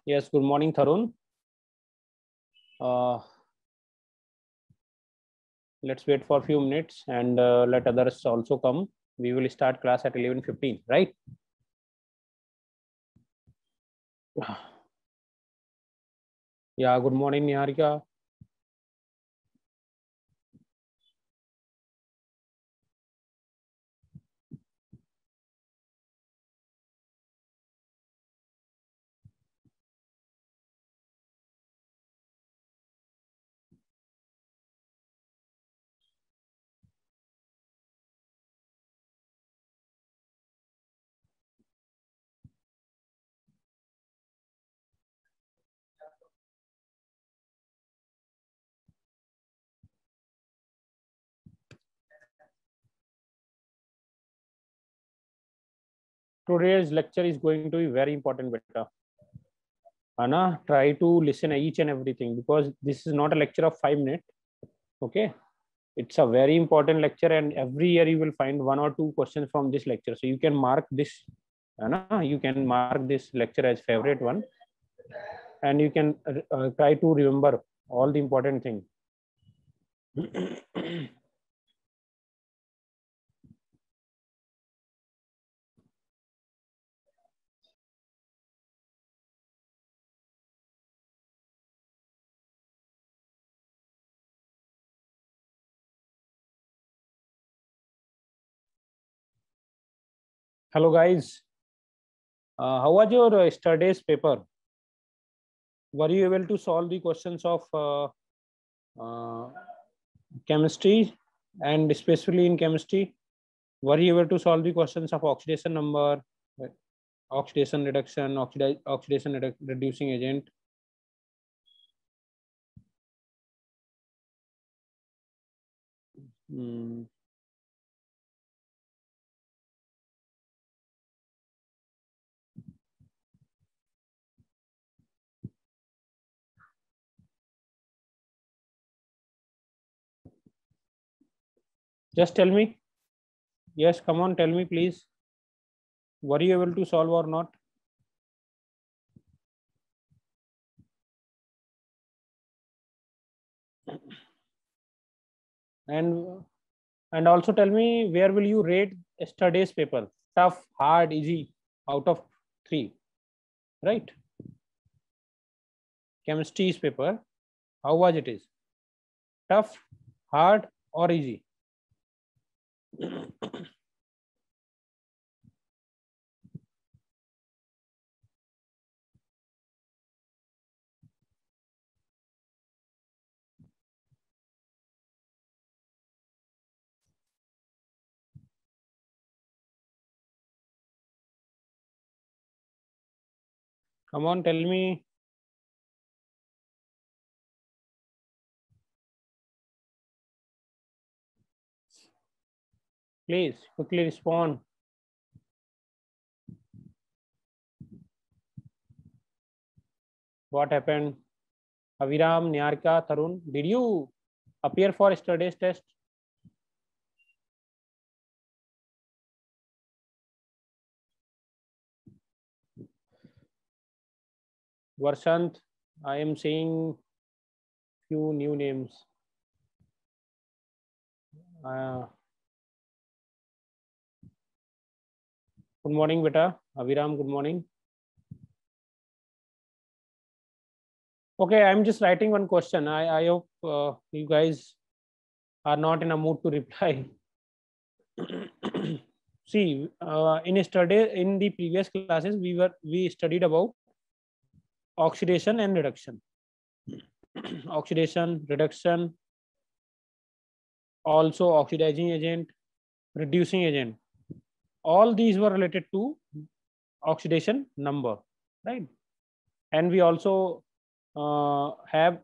Yes, good morning, Tarun. Let's wait for a few minutes and let others also come. We will start class at 11:15, right? Yeah, good morning, Niharika. Today's lecture is going to be very important, beta. Anna, try to listen each and everything because this is not a lecture of 5 minutes. Okay, it's a very important lecture, and every year you will find 1 or 2 questions from this lecture. So you can mark this, Anna. You can mark this lecture as favorite one, and you can try to remember all the important things. Hello guys, how was your yesterday's paper? Were you able to solve the questions of chemistry, and especially in chemistry? Were you able to solve the questions of oxidation number, oxidation reduction, oxidation reducing agent? Just tell me. Yes, come on, tell me please. Were you able to solve or not? And also tell me, where will you rate yesterday's paper? Tough, hard, easy, out of 3, right? Chemistry's paper, how was it? Is tough, hard, or easy? Come on, tell me. Please quickly respond. What happened? Aviram, Niharika, Tarun, did you appear for yesterday's test? Varshant, I am seeing few new names. Good morning, beta. Aviram, good morning. Okay, I'm just writing one question. I hope you guys are not in a mood to reply. See, in the previous classes, we studied about oxidation and reduction. Oxidation, reduction, also oxidizing agent, reducing agent. All these were related to oxidation number, right? And we also have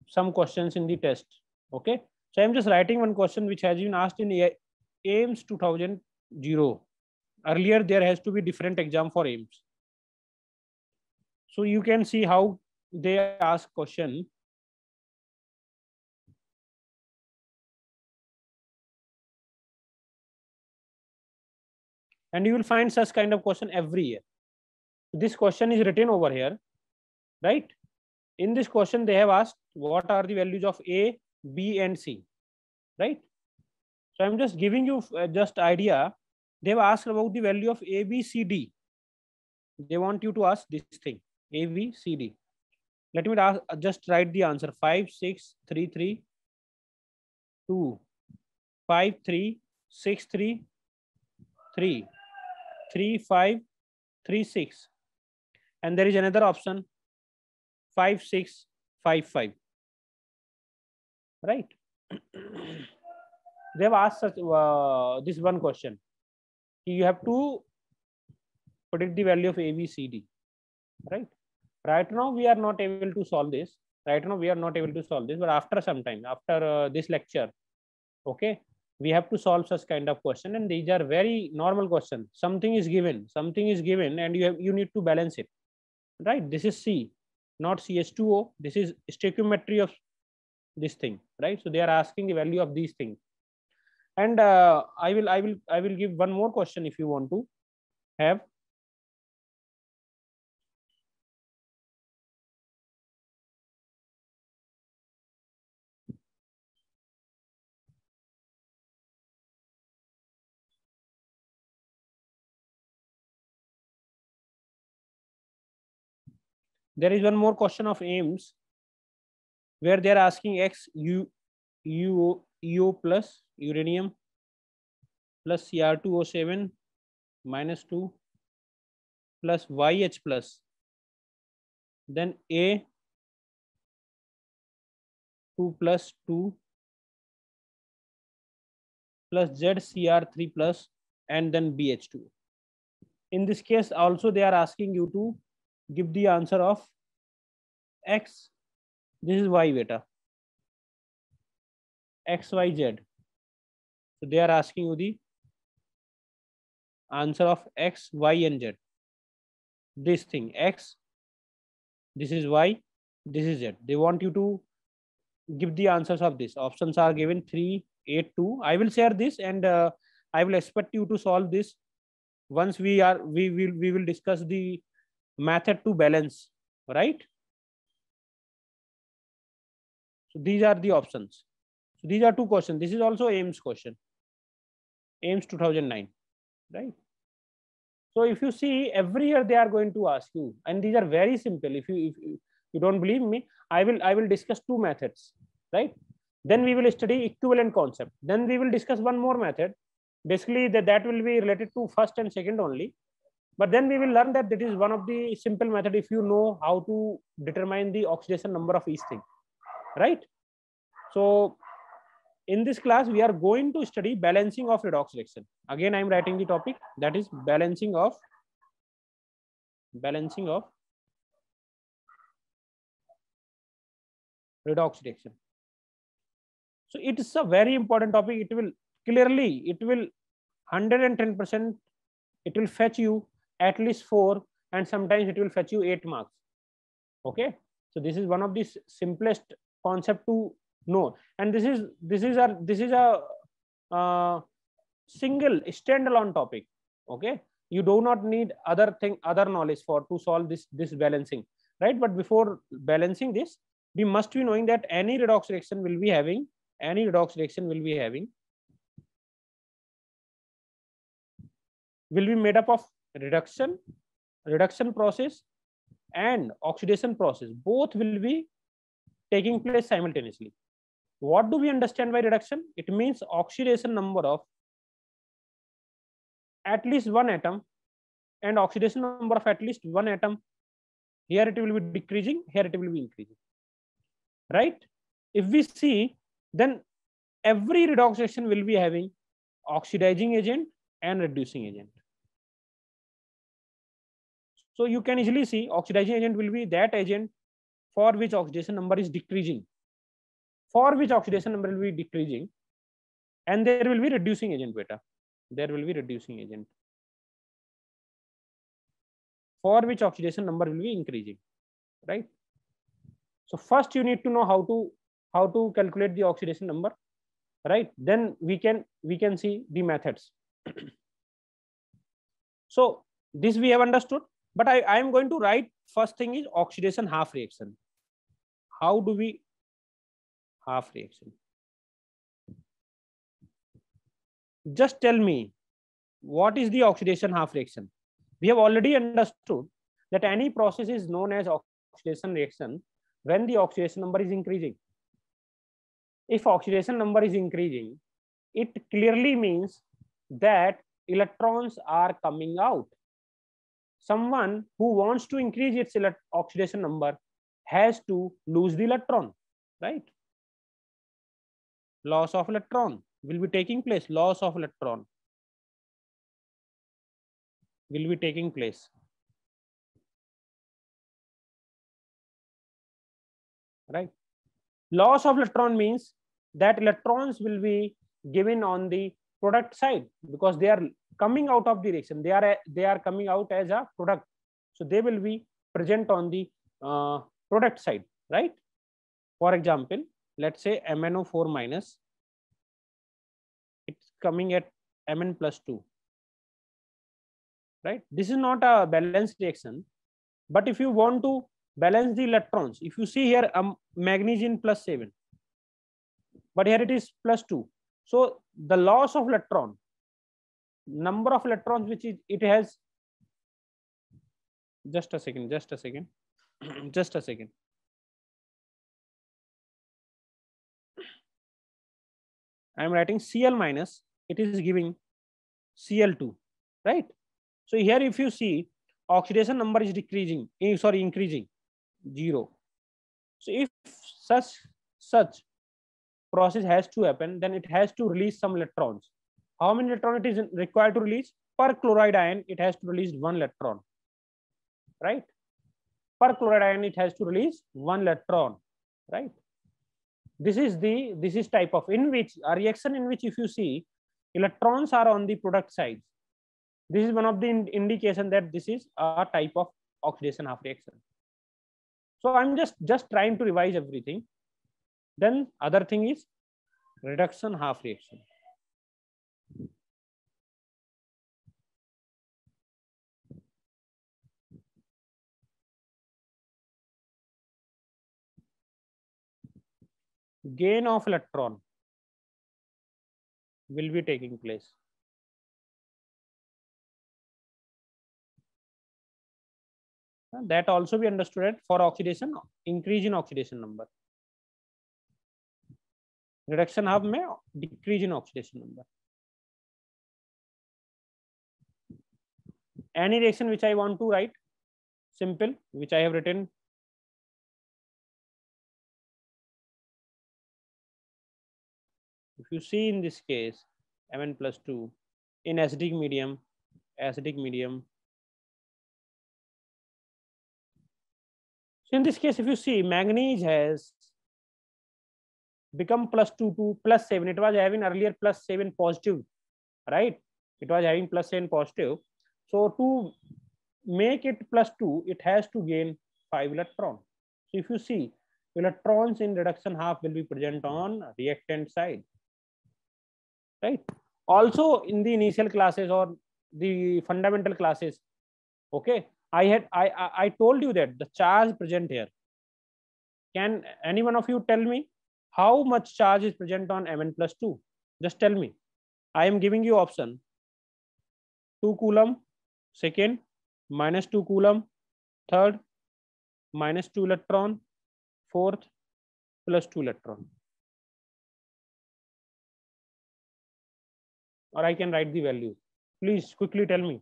some questions in the test. Okay, so I'm just writing one question which has been asked in AIMS 2000. Earlier there has to be different exam for AIMS, so you can see how they ask question. And you will find such kind of question every year. This question is written over here. right? In this question, they have asked what are the values of A, B, and C, right? So I'm just giving you just idea. They've asked about the value of A, B, C, D. They want you to ask this thing, A, B, C, D. Let me ask, just write the answer: 5, 6, 3, 3, 2, 5, 3, 6, 3, 3, 3, 5, 3, 6. And there is another option, 5, 6, 5, 5. Right? They have asked such, this one question. You have to predict the value of A, B, C, D. Right? Right now, we are not able to solve this. Right now, we are not able to solve this. But after some time, after this lecture, okay, we have to solve such kind of question. And these are very normal questions. Something is given, and you need to balance it. Right? This is C, not CH2O. This is stoichiometry of this thing, right? So they are asking the value of these things. And I will give one more question if you want to have. There is one more question of AIMS where they are asking XuO plus uranium plus Cr2O7 minus 2 plus YH plus, then A 2 plus 2 plus ZCr3 plus, and then BH2. In this case also they are asking you to give the answer of X. This is Y beta, X, Y, Z. So they are asking you the answer of X, Y, and Z. This thing X, this is Y, this is Z. They want you to give the answers of this. Options are given 3, 8, 2. I will share this, and I will expect you to solve this once we will discuss the method to balance, right? So these are the options. So these are two questions. This is also AIMS question, AIMS 2009, right? So if you see, every year they are going to ask you, and these are very simple. If you don't believe me, I will discuss two methods, right? Then we will study equivalent concept. Then we will discuss one more method. Basically, that will be related to first and second only. But then we will learn that is one of the simple method if you know how to determine the oxidation number of each thing, right? So in this class, we are going to study balancing of redox reaction. Again, I am writing the topic, that is balancing of redox reaction. So it is a very important topic. It will 110%, it will fetch you at least 4, and sometimes it will fetch you 8 marks. Okay, so this is one of the simplest concept to know, and this is a single standalone topic. Okay, you do not need other knowledge to solve this balancing, right? But before balancing this, we must be knowing that any redox reaction will be having will be made up of reduction process and oxidation process. Both will be taking place simultaneously. What do we understand by reduction? It means oxidation number of at least one atom and oxidation number of at least one atom. Here it will be decreasing, here it will be increasing, right? If we see, then every redox reaction will be having oxidizing agent and reducing agent. So you can easily see oxidizing agent will be that agent for which oxidation number is decreasing, and there will be reducing agent beta. There will be reducing agent for which oxidation number will be increasing, right? So first you need to know how to calculate the oxidation number, right? Then we can see the methods. So this we have understood. But I am going to write first thing is oxidation half reaction. How do we half reaction? Just tell me, what is the oxidation half reaction? We have already understood that any process is known as oxidation reaction when the oxidation number is increasing. If oxidation number is increasing, it clearly means that electrons are coming out. Someone who wants to increase its oxidation number has to lose the electron, right? Loss of electron will be taking place. Loss of electron will be taking place. Right? Loss of electron means that electrons will be given on the product side because they are coming out of the reaction. They are coming out as a product, so they will be present on the product side, right? For example, let's say MnO4 minus, it's coming at Mn plus 2, right? This is not a balanced reaction, but if you want to balance the electrons, if you see here magnesium plus 7, but here it is plus 2, so the loss of electron, number of electrons which it has, just a second just a second I am writing Cl minus, it is giving Cl2, right? So here if you see, oxidation number is decreasing, increasing, 0. So if such process has to happen, then it has to release some electrons. How many electrons it is required to release? Per chloride ion, it has to release 1 electron, right? Per chloride ion, it has to release 1 electron, right? This is type of, in which a reaction in which if you see electrons are on the product side, this is one of the indication that this is a type of oxidation half reaction. So I'm just trying to revise everything. Then other thing is reduction half reaction. Gain of electron will be taking place. That also be understood for oxidation, increase in oxidation number. Reduction half में decrease in oxidation number. Any reaction which I want to write, simple, which I have written. If you see in this case, Mn plus 2 in acidic medium. So in this case, if you see, manganese has become plus 2 to plus 7. It was having earlier plus 7 positive, right? It was having plus 7 positive. So to make it plus 2, it has to gain 5 electrons. So if you see, electrons in reduction half will be present on reactant side, right? Also in the initial classes or the fundamental classes, okay, I told you that the charge present here. Can any one of you tell me how much charge is present on Mn plus 2? Just tell me. I am giving you option. 2 coulomb, second, minus 2 coulomb, third, minus 2 electron, fourth, plus 2 electron. Or I can write the value. Please quickly tell me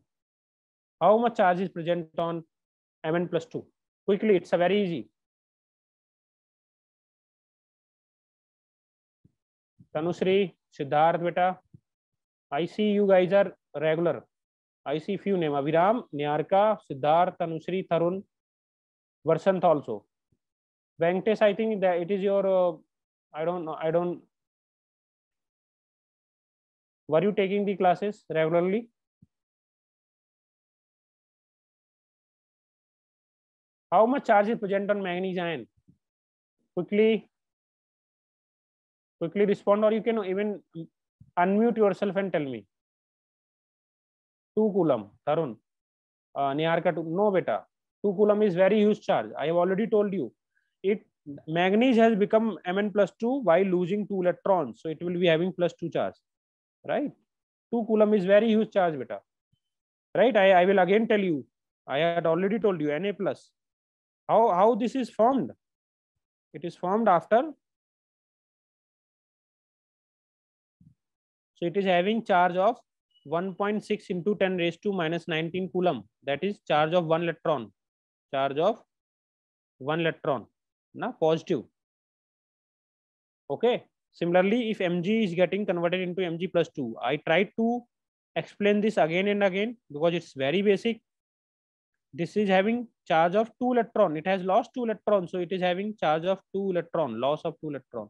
how much charge is present on Mn plus 2. Quickly, it's a very easy. Tanushree, Siddharth beta, I see you guys are regular. I see few name, Aviram, Nyarka, Siddharth, Tanushree, Tarun, Varsant also. Venkatesh, I think that it is your, I don't know, were you taking the classes regularly? How much charge is present on manganese ion? Quickly respond, or you can even unmute yourself and tell me. 2 coulomb, Tarun. Niharika 2. No, beta. 2 coulomb is very huge charge. I have already told you. It manganese has become Mn plus 2 while losing 2 electrons. So it will be having plus 2 charge. Right? 2 coulomb is very huge charge, beta. Right? I will again tell you. I had already told you Na plus. How this is formed? It is formed after. So it is having charge of 1.6 into 10 raised to minus 19 coulomb. That is charge of 1 electron. Charge of 1 electron. Na positive. Okay. Similarly, if Mg is getting converted into Mg plus 2, I tried to explain this again and again because it's very basic. This is having charge of 2 electron. It has lost 2 electrons. So it is having charge of 2 electron, loss of 2 electron.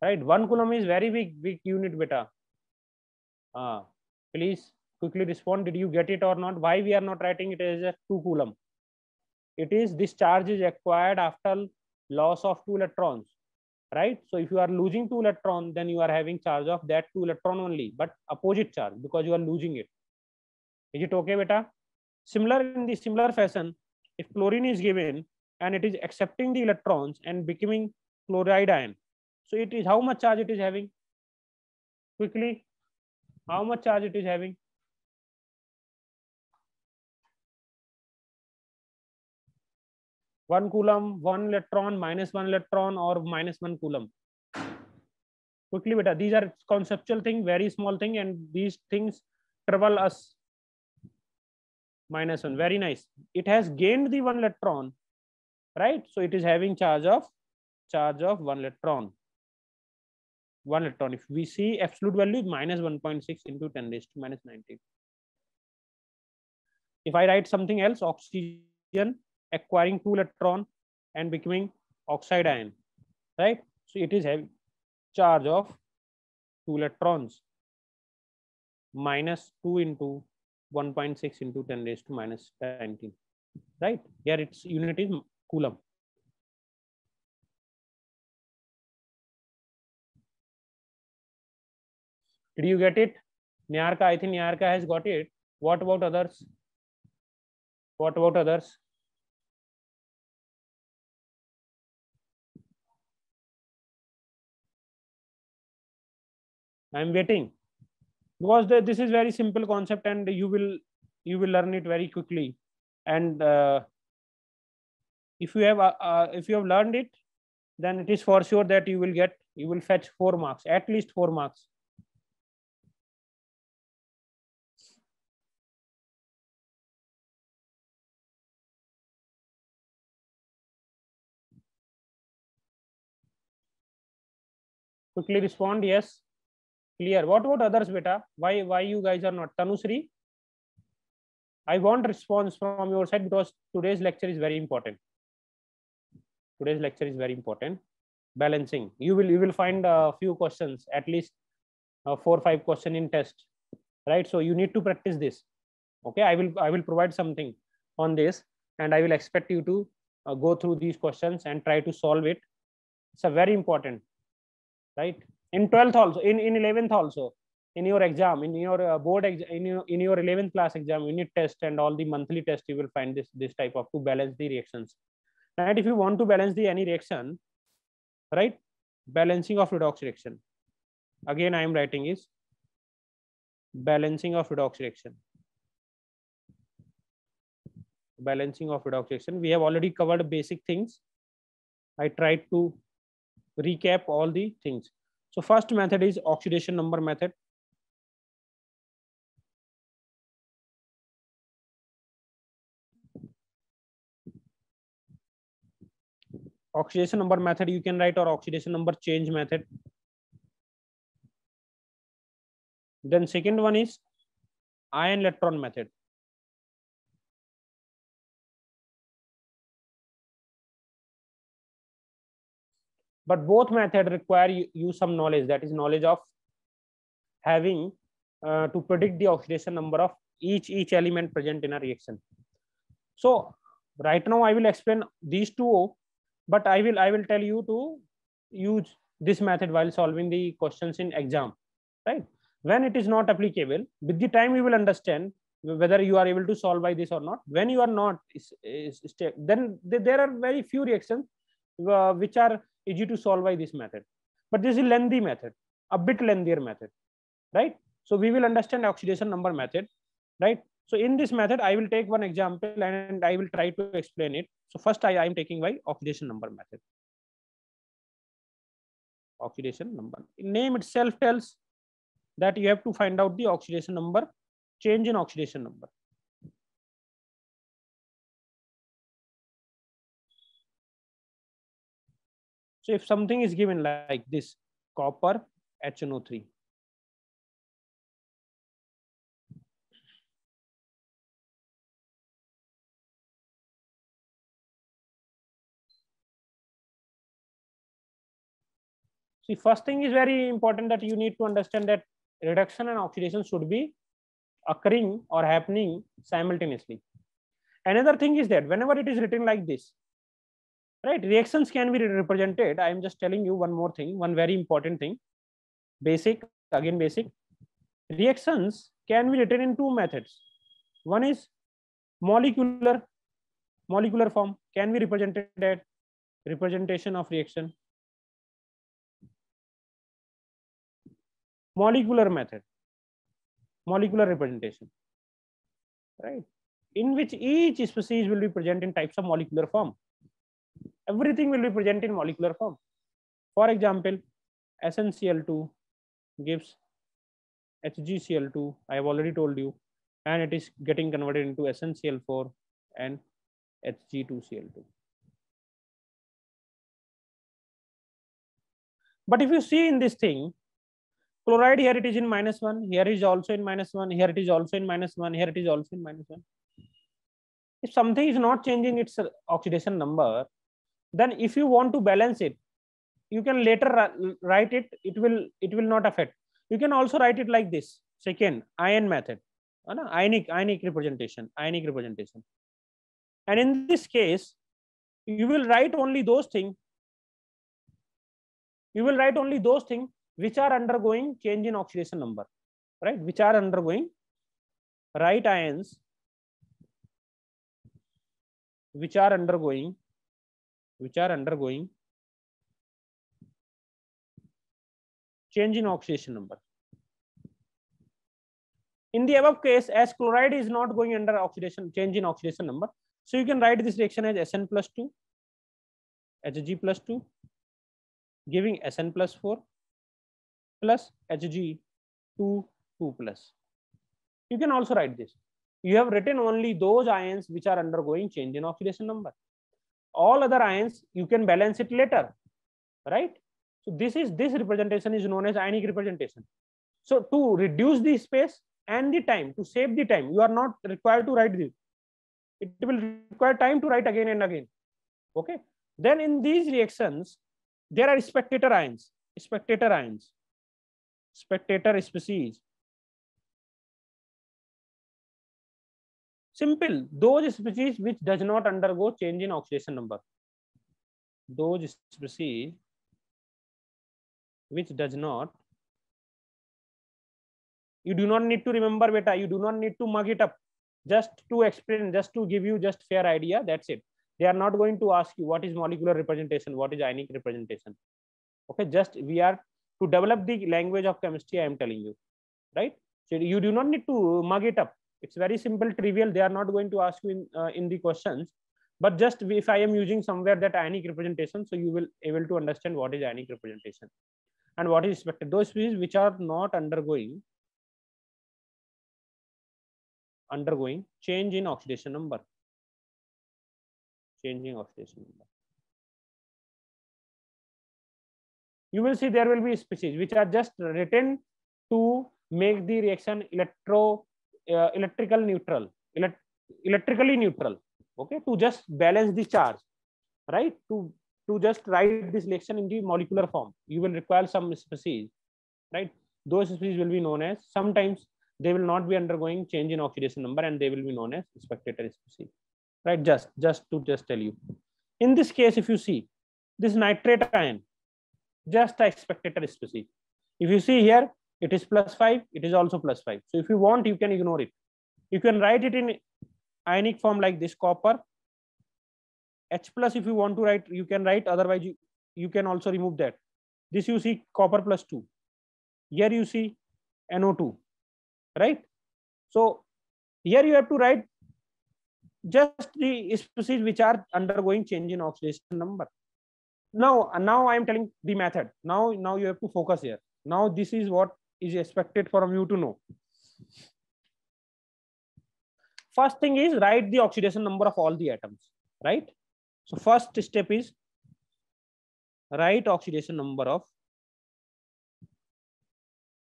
Right. 1 coulomb is very big unit, beta. Please quickly respond. Did you get it or not? Why we are not writing it as a 2 coulomb? It is this charge is acquired after loss of 2 electrons. Right. So if you are losing 2 electrons, then you are having charge of that 2 electron only, but opposite charge because you are losing it. Is it okay, beta? Similar in the similar fashion, if chlorine is given and it is accepting the electrons and becoming chloride ion, so it is how much charge it is having? Quickly, how much charge it is having? One coulomb, 1 electron, minus 1 electron, or minus 1 coulomb. Quickly, beta. These are conceptual thing, very small thing, and these things trouble us. Minus 1. Very nice. It has gained the 1 electron, right? So it is having charge of 1 electron. 1 electron. If we see absolute value, minus 1.6 into 10 raised to minus 19. If I write something else, oxygen acquiring 2 electron and becoming oxide ion, right? So it is having charge of 2 electrons, minus 2 into 1.6 into 10 raised to minus 19, right? Here its unit is coulomb. Did you get it? Niharika, I think Niharika has got it. What about others? What about others? I am waiting because this is very simple concept and you will learn it very quickly. And if you have learned it, then it is for sure that you will fetch 4 marks, at least 4 marks. Quickly respond. Yes, clear. What about others, beta? Why you guys are not? Tanusri, I want response from your side because today's lecture is very important. Today's lecture is very important. Balancing. You will find a few questions, at least 4 or 5 questions in test, right? So you need to practice this. Okay, I will provide something on this, and I will expect you to go through these questions and try to solve it. It's a very important, right? In 12th also, in 11th also, in your exam, in your board exam, in your 11th class exam, unit test and all the monthly test, you will find this type of to balance the reactions. And if you want to balance any reaction, right? Balancing of redox reaction. Again, I am writing is balancing of redox reaction. Balancing of redox reaction. We have already covered basic things. I tried to recap all the things. So first method is oxidation number method. Oxidation number method you can write, or oxidation number change method. Then second one is ion electron method. But both method require you some knowledge, that is knowledge of having to predict the oxidation number of each element present in a reaction. So right now I will explain these two, but I will tell you to use this method while solving the questions in exam, right? When it is not applicable, with the time you will understand whether you are able to solve by this or not. When you are not, then there are very few reactions which are easy to solve by this method. But this is a lengthy method, a bit lengthier method, right? So we will understand oxidation number method, right? So in this method, I will take one example and I will try to explain it. So first I am taking by oxidation number method. Oxidation number. Name itself tells that you have to find out the oxidation number, change in oxidation number. So if something is given like this, copper HNO3, see, first thing is very important that you need to understand that reduction and oxidation should be occurring or happening simultaneously. Another thing is that whenever it is written like this, right, reactions can be represented. I am just telling you one more thing, one very important thing. Basic, again basic. Reactions can be written in two methods. One is molecular form, can be represented as representation of reaction. Molecular method, molecular representation, right, in which each species will be present in types of molecular form. Everything will be present in molecular form. For example, SnCl2 gives HgCl2, I have already told you, and it is getting converted into SnCl4 and Hg2Cl2. But if you see in this thing, chloride here it is in -1, here is also in -1, here it is also in -1, here it is also in -1. If something is not changing its oxidation number, then if you want to balance it, you can later write it, it will not affect. You can also write it like this, second, ion method, ionic representation. And in this case, you will write only those things. Which are undergoing change in oxidation number, right? Which are undergoing, right, ions which are undergoing change in oxidation number. In the above case, as chloride is not going under oxidation, change in oxidation number, so you can write this reaction as Sn+2, Hg+2, giving Sn+4 plus Hg2, 2+. You can also write this. You have written only those ions which are undergoing change in oxidation number. All other ions you can balance it later, right? So this representation is known as ionic representation. So to reduce the space and the time, to save the time, you are not required to write this. It will require time to write again and again. Okay. Then in these reactions, there are spectator ions, spectator species. Simple, those species which does not undergo change in oxidation number. Those species which does not, you do not need to remember, beta, you do not need to mug it up, just to explain, just to give you just fair idea, that's it. They are not going to ask you what is molecular representation, what is ionic representation. Okay, just we are to develop the language of chemistry, I am telling you, right? So you do not need to mug it up. It's very simple, trivial. They are not going to ask you in the questions, but just if I am using somewhere that ionic representation, so you will able to understand what is ionic representation and what is expected. Those species which are not undergoing change in oxidation number. Changing oxidation number. You will see there will be species which are just written to make the reaction electrically neutral. Okay, to just balance the charge, right? To just write this reaction in the molecular form, you will require some species, right? Those species will be known as, sometimes they will not be undergoing change in oxidation number and they will be known as spectator species, right? Just to tell you. In this case, if you see this nitrate ion, just a spectator species. If you see here, it is +5, it is also +5. So if you want, you can ignore it. You can write it in ionic form like this: copper H plus. If you want to write, you can write, otherwise you can also remove that. This you see copper plus 2. Here you see NO2, right? So here you have to write just the species which are undergoing change in oxidation number. Now I am telling the method. Now you have to focus here. Now this is what is expected from you to know. First thing is write the oxidation number of all the atoms, right? So first step is write oxidation number of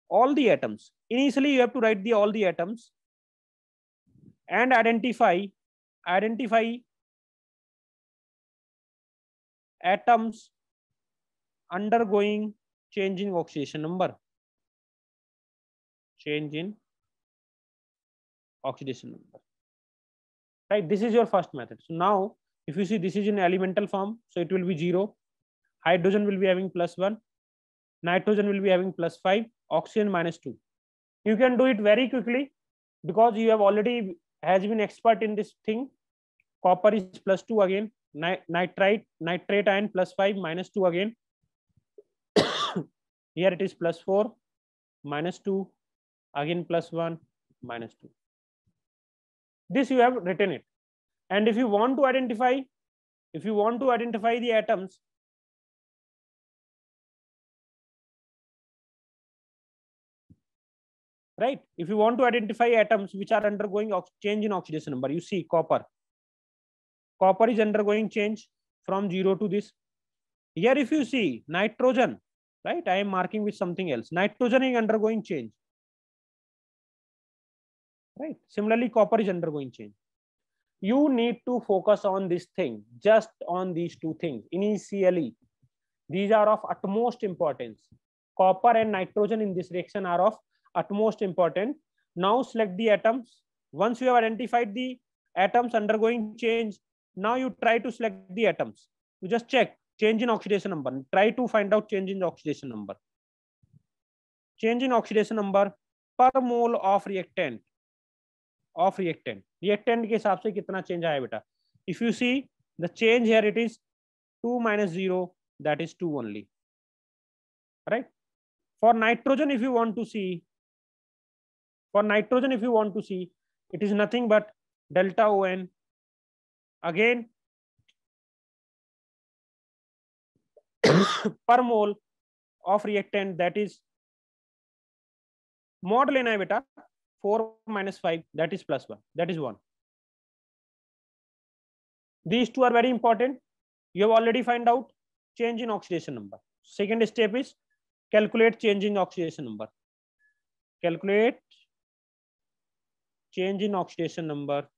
all the atoms. Initially you have to write all the atoms and identify atoms undergoing change in oxidation number. Change in oxidation number. Right, this is your first method. So now if you see, this is in elemental form, so it will be 0. Hydrogen will be having +1, nitrogen will be having +5, oxygen -2. You can do it very quickly because you have already has been expert in this thing. Copper is +2 again, nitrate ion +5, -2 again. Here it is +4, -2, again +1, -2. This you have written it. And if you want to identify the atoms, right? If you want to identify atoms which are undergoing change in oxidation number, you see copper is undergoing change from 0 to this. Here if you see nitrogen, right? I am marking with something else. Nitrogen is undergoing change, right? Similarly, copper is undergoing change. You need to focus on this thing, just on these two things initially. These are of utmost importance. Copper and nitrogen in this reaction are of utmost important. Now select the atoms. Once you have identified the atoms undergoing change, now you try to select the atoms. You just check change in oxidation number. Try to find out change in oxidation number. Change in oxidation number per mole of reactant. Reactant के हिसाब से कितना change आया बेटा? If you see the change here, it is 2 - 0, that is 2 only. Right? For nitrogen, if you want to see, it is nothing but delta ON. Again, per mole of reactant, that is mod लेना है बेटा, 4 - 5, that is +1, that is 1. These two are very important. You have already find out change in oxidation number. Second step is calculate change in oxidation number. Calculate change in oxidation number.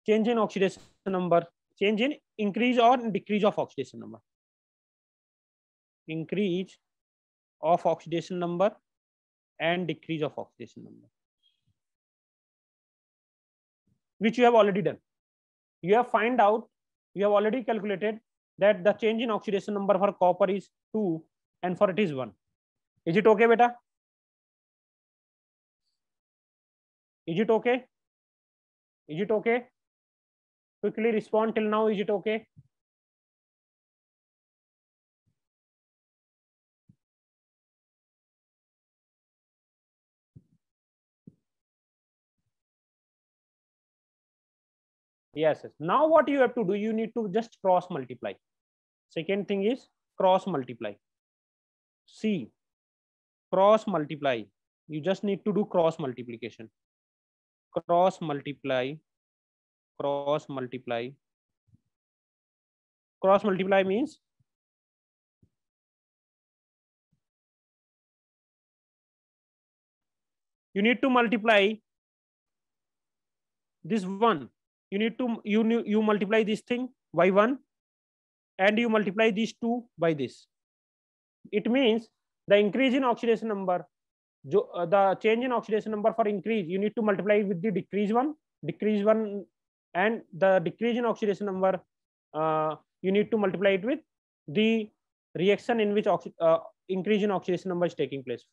Change in oxidation number. Change in increase or decrease of oxidation number. Increase of oxidation number and decrease of oxidation number, which you have already done. You have already calculated that the change in oxidation number for copper is 2 and for it is 1. Is it okay, beta? Is it okay? Is it okay? Quickly respond till now. Is it okay? Yes. Now what you have to do, you need to just cross multiply. Second thing is cross multiply. See, cross multiply. You just need to do cross multiplication. Cross multiply. Cross multiply. Cross multiply means you need to multiply this one. You need to you multiply this thing by 1 and you multiply these 2 by this. It means the increase in oxidation number, the change in oxidation number for increase, you need to multiply with the decrease one, and the decrease in oxidation number, you need to multiply it with the reaction in which increase in oxidation number is taking place.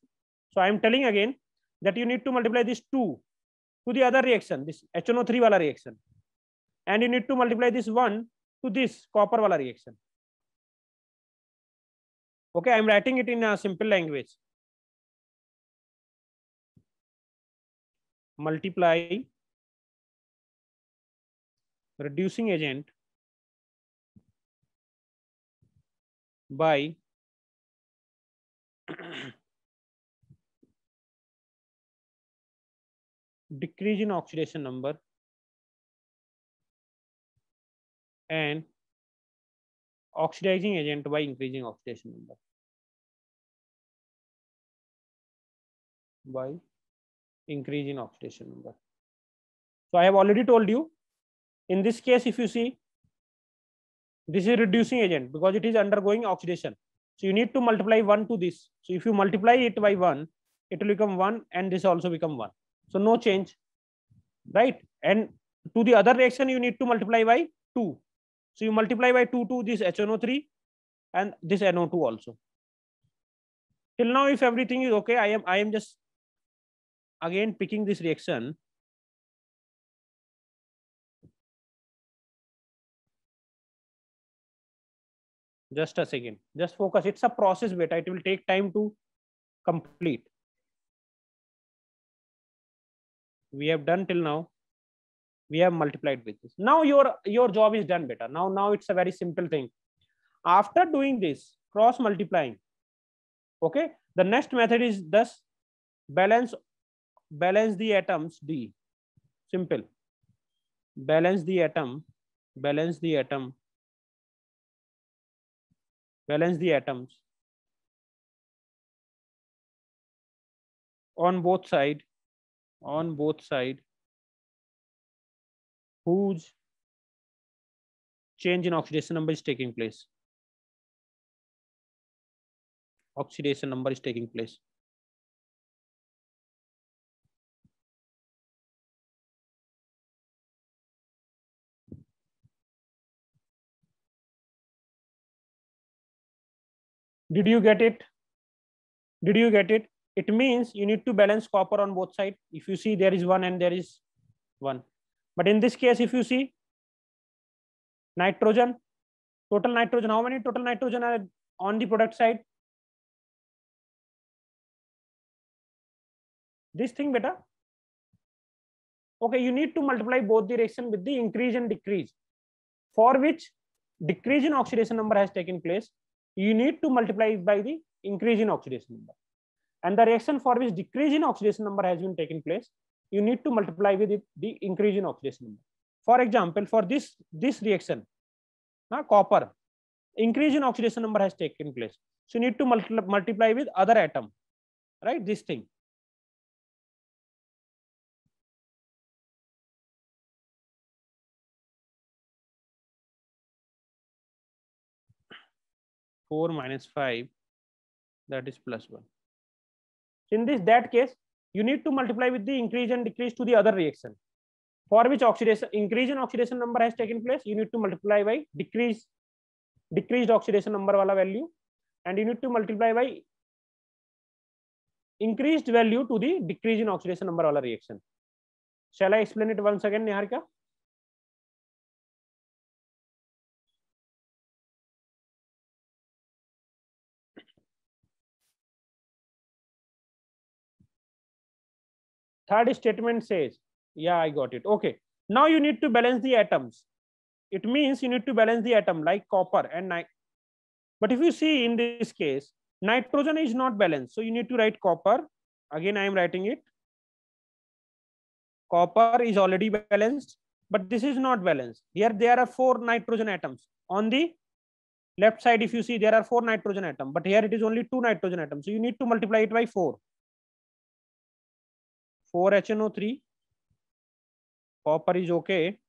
So I am telling again, that you need to multiply this 2 to the other reaction, this HNO3 wala reaction, and you need to multiply this 1 to this copper wala reaction. Okay, I'm writing it in a simple language. Multiply reducing agent by decrease in oxidation number and oxidizing agent by increasing oxidation number. By increase in oxidation number. So I have already told you, in this case, if you see, this is reducing agent because it is undergoing oxidation. So you need to multiply 1 to this. So if you multiply it by 1, it will become 1 and this also become 1. So no change, right? And to the other reaction, you need to multiply by 2. So you multiply by 2 to this HNO3 and this NO2 also. Till now, if everything is okay, I am just again picking this reaction. Just a second, just focus. It's a process, beta. It will take time to complete. We have done till now. We have multiplied with this. Now your job is done, beta. Now it's a very simple thing. After doing this cross multiplying, okay, the next method is thus balance the atoms D. Simple. Balance the atoms on both side whose change in oxidation number is taking place. Oxidation number is taking place. Did you get it? It means you need to balance copper on both sides. If you see, there is 1 and there is 1. But in this case, if you see nitrogen, total nitrogen, how many total nitrogen are on the product side? This thing, beta. Okay, you need to multiply both the reaction with the increase and decrease, for which decrease in oxidation number has taken place. You need to multiply by the increase in oxidation number. And the reaction for which decrease in oxidation number has been taken place, you need to multiply with it the increase in oxidation number. For example, for this reaction, copper, increase in oxidation number has taken place. So you need to multiply with other atom, right? This thing. Four minus 5, that is plus 1. In that case, you need to multiply with the increase and decrease to the other reaction, for which increase in oxidation number has taken place. You need to multiply by decreased oxidation number wala value, and you need to multiply by increased value to the decrease in oxidation number wala reaction. Shall I explain it once again, Niharika? Third statement says, yeah, I got it. Okay. Now you need to balance the atoms. It means you need to balance the atom like copper and but if you see in this case, nitrogen is not balanced. So you need to write copper. Again, I am writing it. Copper is already balanced, but this is not balanced. Here there are 4 nitrogen atoms. On the left side, if you see, there are 4 nitrogen atoms, but here it is only 2 nitrogen atoms. So you need to multiply it by 4. 4 HNO3. Copper is okay.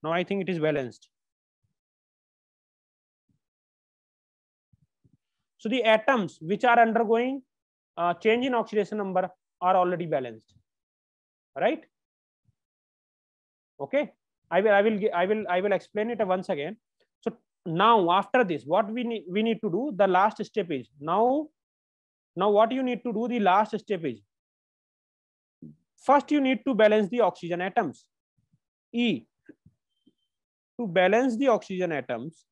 Now I think it is balanced. So the atoms which are undergoing change in oxidation number are already balanced, right? Okay, I will explain it once again. So now after this, what we need to do, the last step is now Now what you need to do, the last step is, first you need to balance the oxygen atoms. E, to balance the oxygen atoms,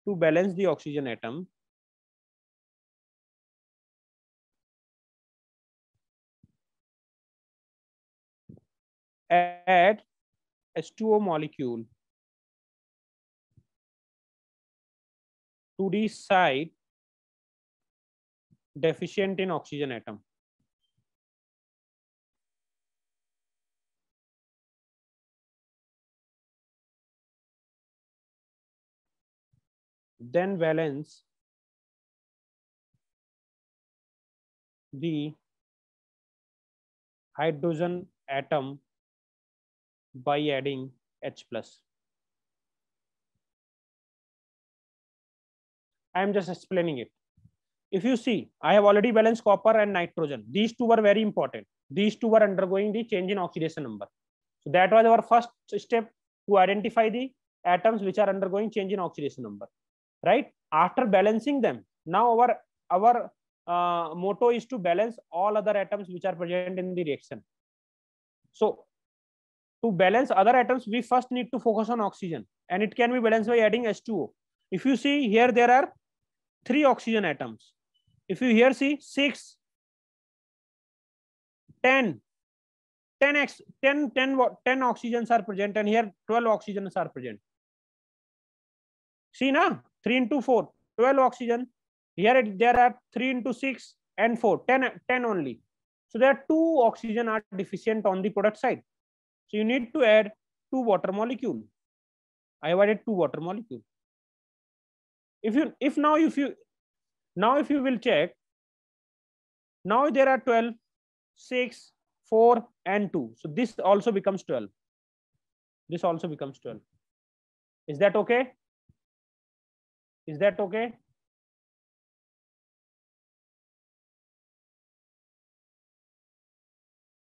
to balance the oxygen atom, add H2O molecule to the site deficient in oxygen atom. Then balance the hydrogen atom by adding H plus. I am just explaining it. If you see, I have already balanced copper and nitrogen. These two were very important. These two were undergoing the change in oxidation number. So that was our first step, to identify the atoms which are undergoing change in oxidation number. Right? After balancing them, now our motto is to balance all other atoms which are present in the reaction. So to balance other atoms, we first need to focus on oxygen, and it can be balanced by adding H2O. If you see here, there are 3 oxygen atoms. If you here see 6, 10, 10 oxygens are present, and here 12 oxygens are present. See now, 3 into 4, 12 oxygen. Here there are 3 into 6 and 4, 10 only. So there are 2 oxygen are deficient on the product side. So you need to add 2 water molecule. I have added 2 water molecule. If you will check, now there are 12, 6, 4 and 2. So this also becomes 12. This also becomes 12. Is that okay? Is that okay?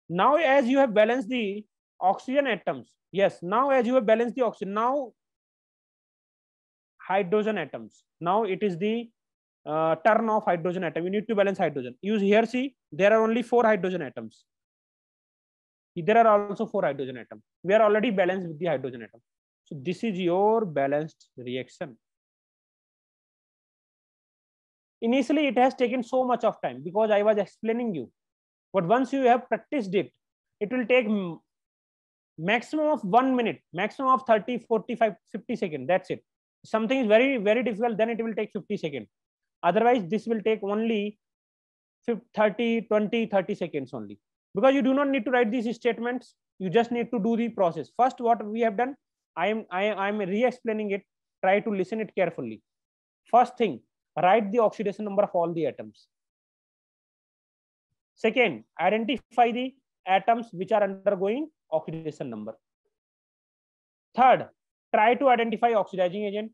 Now as you have balanced the oxygen atoms, yes, now as you have balanced the oxygen, now hydrogen atoms. Now it is the turn of hydrogen atom. You need to balance hydrogen. Use here, see, there are only 4 hydrogen atoms. There are also 4 hydrogen atoms. We are already balanced with the hydrogen atom. So this is your balanced reaction. Initially, it has taken so much of time because I was explaining you. But once you have practiced it, it will take maximum of 1 minute, maximum of 30, 45, 50 seconds. That's it. Something is very, very difficult, then it will take 50 seconds. Otherwise, this will take only 30, 20, 30 seconds only. Because you do not need to write these statements. You just need to do the process. First, what we have done, I am re-explaining it. Try to listen it carefully. First thing, write the oxidation number of all the atoms. Second, identify the atoms which are undergoing oxidation number. Third, try to identify oxidizing agent,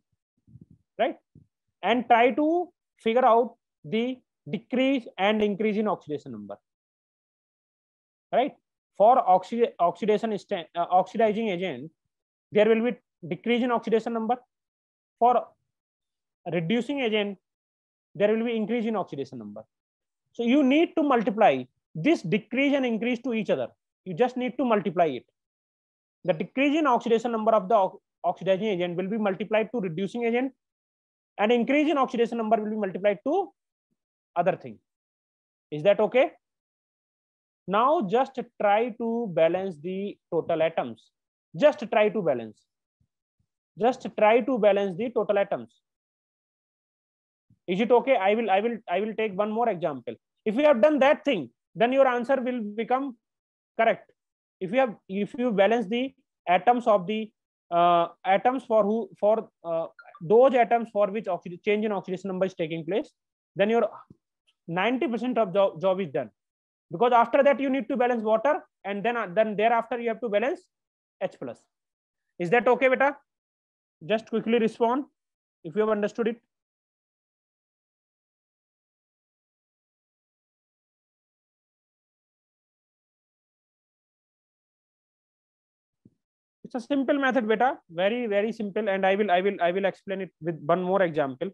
right? And try to figure out the decrease and increase in oxidation number, right? For oxidizing agent, there will be decrease in oxidation number. For reducing agent, there will be increase in oxidation number. So you need to multiply this decrease and increase to each other. You just need to multiply it. The decrease in oxidation number of the oxidizing agent will be multiplied to reducing agent, and increase in oxidation number will be multiplied to other thing. Is that okay? Now just try to balance the total atoms. Just try to balance. Just try to balance the total atoms. Is it okay? I will take one more example. If you have done that thing, then your answer will become correct. If you balance the atoms of the atoms for those atoms for which change in oxidation number is taking place, then your 90% of job is done. Because after that you need to balance water, and then thereafter you have to balance H plus. Is that okay, beta? Just quickly respond if you have understood it. It's a simple method, beta. Very, very simple. And I will explain it with one more example.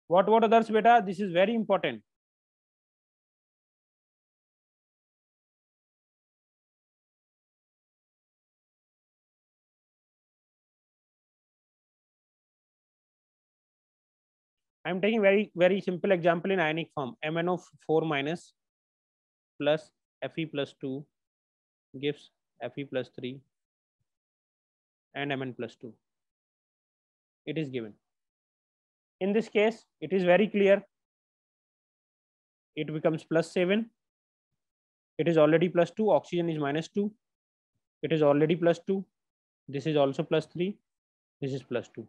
What others beta? This is very important. I'm taking very simple example in ionic form. MnO4 minus plus Fe plus 2 gives Fe plus 3 and Mn plus 2. It is given. In this case, it is very clear. It becomes plus 7. It is already plus 2. Oxygen is minus 2. It is already plus 2. This is also plus 3. This is plus 2.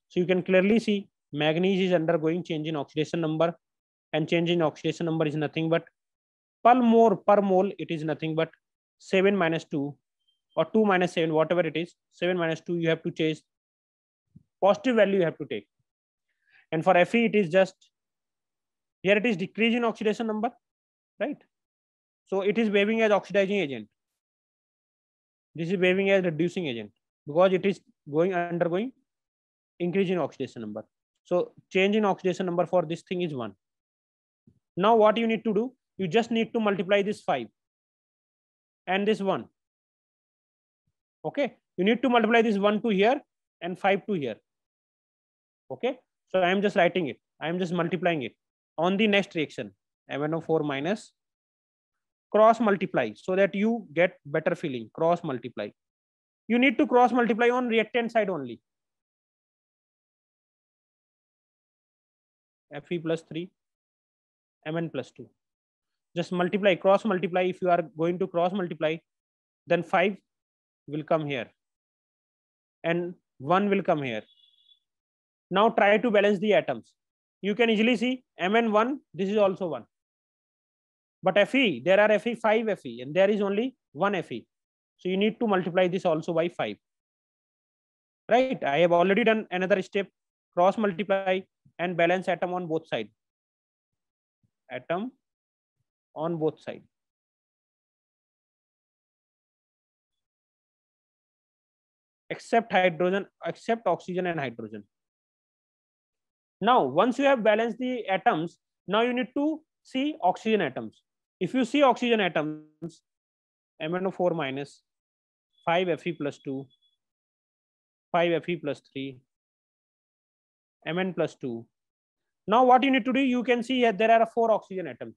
So you can clearly see manganese is undergoing change in oxidation number, and change in oxidation number is nothing but per mole, it is nothing but 7 minus 2 or 2 minus 7, whatever it is. 7 minus 2, you have to change positive value, you have to take. And for Fe, it is just here, it is decrease in oxidation number, right? So it is behaving as oxidizing agent. This is behaving as reducing agent because it is undergoing increase in oxidation number. So change in oxidation number for this thing is 1. Now what you need to do, you just need to multiply this 5 and this 1. Okay, you need to multiply this 1 to here and 5 to here. Okay, so I am just writing it. I am just multiplying it on the next reaction. MnO4 minus cross multiply so that you get better feeling. Cross multiply. You need to cross multiply on reactant side only. Fe plus 3, Mn plus 2. Just multiply, cross multiply. If you are going to cross multiply, then 5 will come here and 1 will come here. Now try to balance the atoms. You can easily see Mn1, this is also 1. But Fe, there are Fe 5 Fe and there is only 1 Fe. So you need to multiply this also by 5. Right? I have already done another step. Cross multiply and balance atom on both sides. Atom on both sides. Except hydrogen, except oxygen and hydrogen. Now, once you have balanced the atoms, now you need to see oxygen atoms. If you see oxygen atoms, MnO4 minus 5 Fe plus 2, 5 Fe plus 3, Mn plus 2. Now what you need to do, you can see here there are 4 oxygen atoms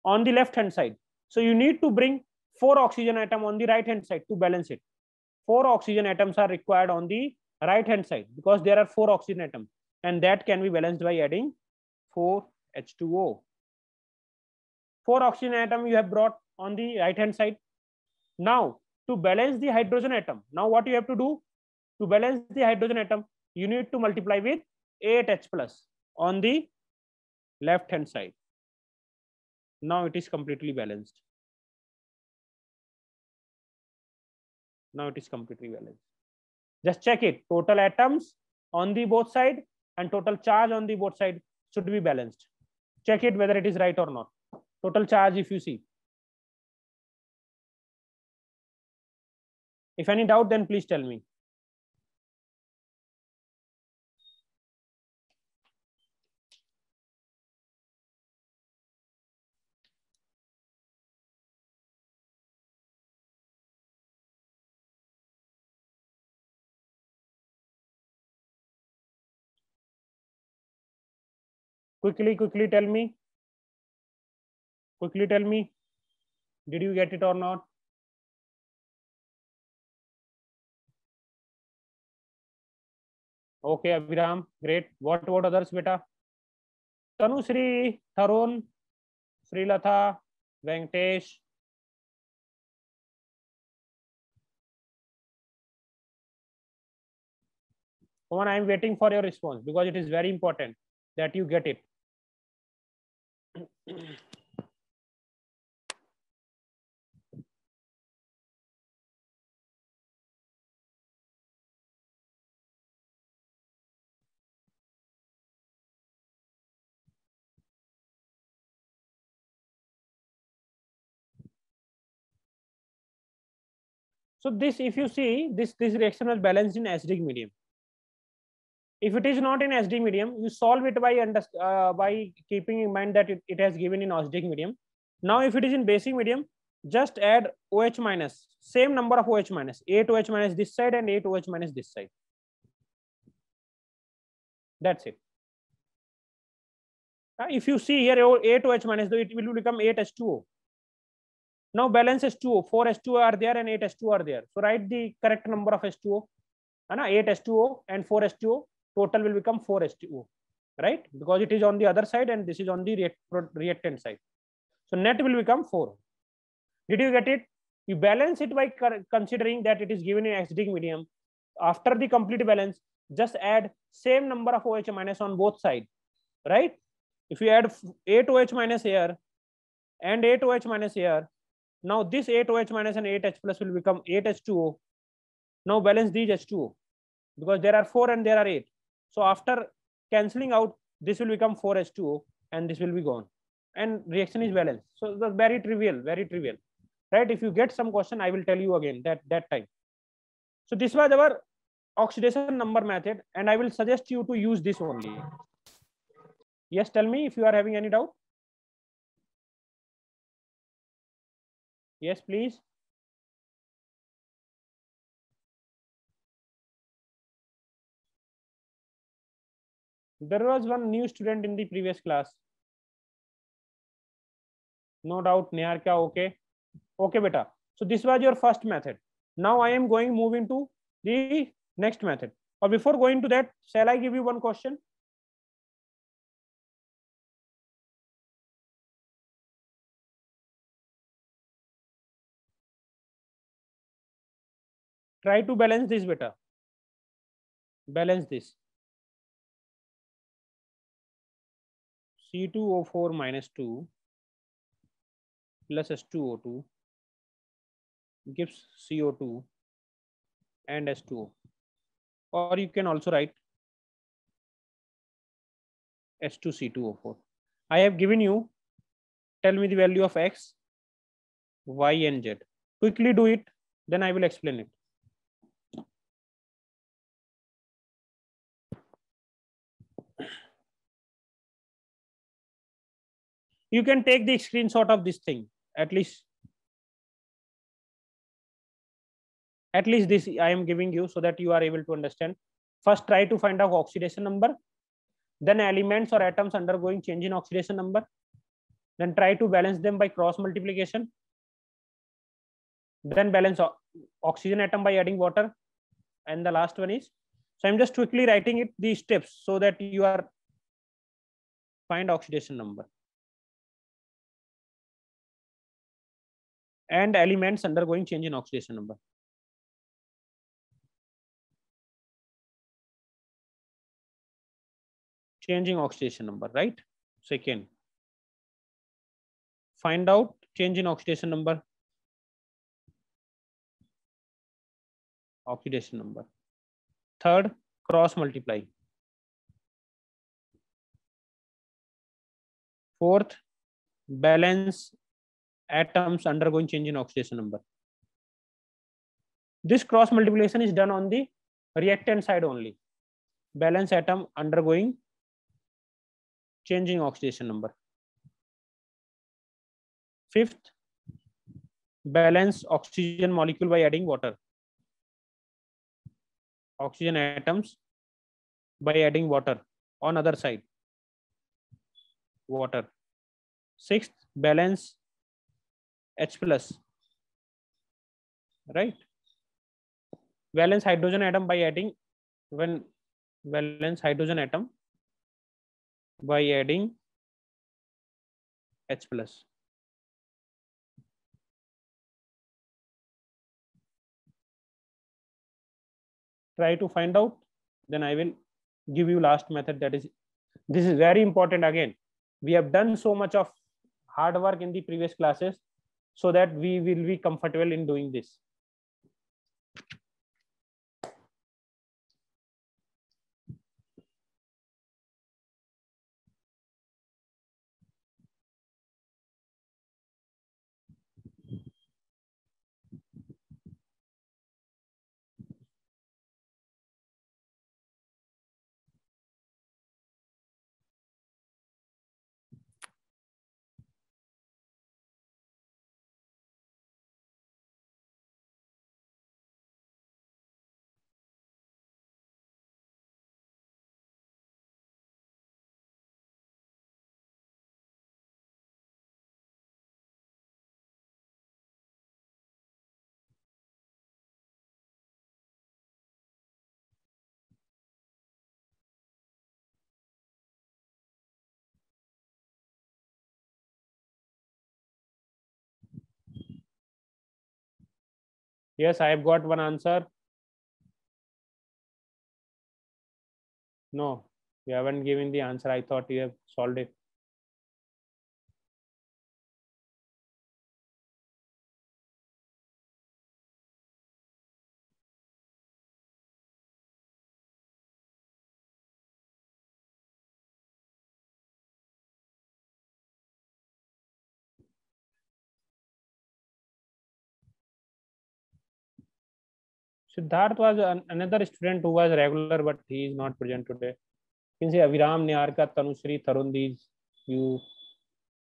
on the left hand side. So you need to bring 4 oxygen atom on the right hand side to balance it. 4 oxygen atoms are required on the right hand side because there are 4 oxygen atoms, and that can be balanced by adding 4 H2O. 4 oxygen atom you have brought on the right hand side. Now to balance the hydrogen atom, now what you have to do to balance the hydrogen atom, you need to multiply with 8H plus on the left hand side. Now it is completely balanced. Now it is completely balanced. Just check it. Total atoms on the both side and total charge on the both side should be balanced. Check it whether it is right or not. Total charge, if you see. If any doubt, then please tell me. Quickly tell me. Quickly tell me. Did you get it or not? Okay, Abhiram, great. What others, beta? Tanushree, Tarun, Srilatha, Venkatesh. Come on, I am waiting for your response because it is very important that you get it. So this, if you see, this reaction was balanced in acidic medium. If it is not in acidic medium, you solve it by keeping in mind that it has given in acidic medium. Now, if it is in basic medium, just add OH minus, same number of OH minus, 8 OH minus this side and 8 OH minus this side. That's it. If you see here 8 OH minus, it will become 8 H2O. Now balance H2O, 4 H2O are there and 8 H2O are there. So write the correct number of H2O. 8 H2O and 4 H2O, total will become 4 H2O, right? Because it is on the other side and this is on the reactant side. So net will become 4. Did you get it? You balance it by considering that it is given in acidic medium. After the complete balance, just add same number of OH minus on both sides, right? If you add 8 OH minus here and 8 OH minus here, now this 8 OH minus and 8 H plus will become 8 H2O. Now balance these H2O because there are 4 and there are 8. So after cancelling out, this will become 4 H2O and this will be gone. And reaction is balanced. So that's very trivial, right? If you get some question, I will tell you again that time. So this was our oxidation number method, and I will suggest you to use this only. Yes, tell me if you are having any doubt. Yes, please. There was one new student in the previous class. No doubt, Niharika, okay. Okay, beta. So this was your first method. Now I am moving to the next method. Or before going to that, shall I give you one question? Try to balance this, beta. Balance this. C2O4 minus 2 plus H2O2 gives CO2 and H2O. Or you can also write H2C2O4. I have given you, tell me the value of X, Y and Z. Quickly do it, then I will explain it. You can take the screenshot of this thing, at least this I am giving you so that you are able to understand. First, try to find out oxidation number, then elements or atoms undergoing change in oxidation number, then try to balance them by cross multiplication, then balance oxygen atom by adding water, and the last one is, so I'm just quickly writing it these steps so that you are find oxidation number and elements undergoing change in oxidation number. Changing oxidation number, right? Second, find out change in oxidation number. Oxidation number. Third, cross multiply. Fourth, balance atoms undergoing change in oxidation number. This cross multiplication is done on the reactant side only. Balance atom undergoing changing oxidation number. Fifth, balance oxygen molecule by adding water. Oxygen atoms by adding water on other side. Water. Sixth, balance H plus. Right? Valence hydrogen atom by adding valence hydrogen atom by adding H plus. Try to find out, then I will give you last method. That is, this is very important. Again, we have done so much of hard work in the previous classes so that we will be comfortable in doing this. Yes, I have got one answer. No, you haven't given the answer. I thought you have solved it. Siddharth was another student who was regular, but he is not present today. You can see Aviram, Niharika, Tanushree, Tarun, these, you,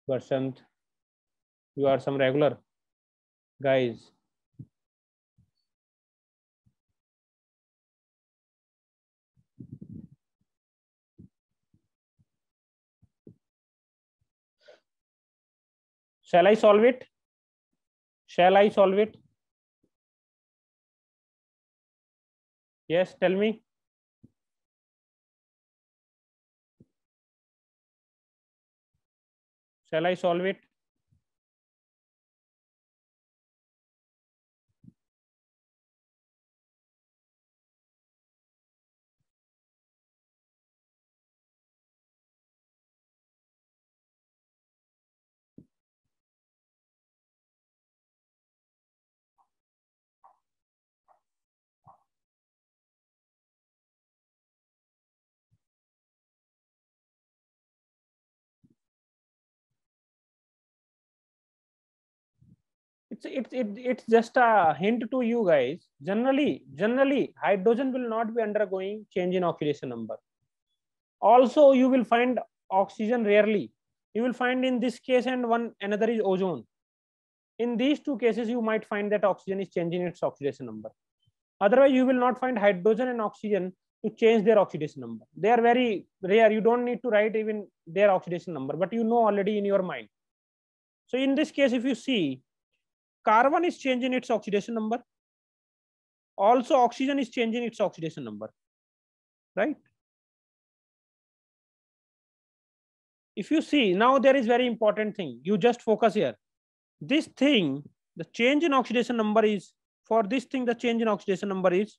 Varshant, you are some regular guys. Shall I solve it? Shall I solve it? Yes, tell me. Shall I solve it? It's just a hint to you guys. Generally, hydrogen will not be undergoing change in oxidation number. Also, you will find oxygen rarely. You will find in this case and one another is ozone. In these two cases, you might find that oxygen is changing its oxidation number. Otherwise, you will not find hydrogen and oxygen to change their oxidation number. They are very rare. You don't need to write even their oxidation number, but you know already in your mind. So in this case, if you see, carbon is changing its oxidation number. Also, oxygen is changing its oxidation number, right? If you see, now there is very important thing. You just focus here. This thing, the change in oxidation number is, for this thing, the change in oxidation number is,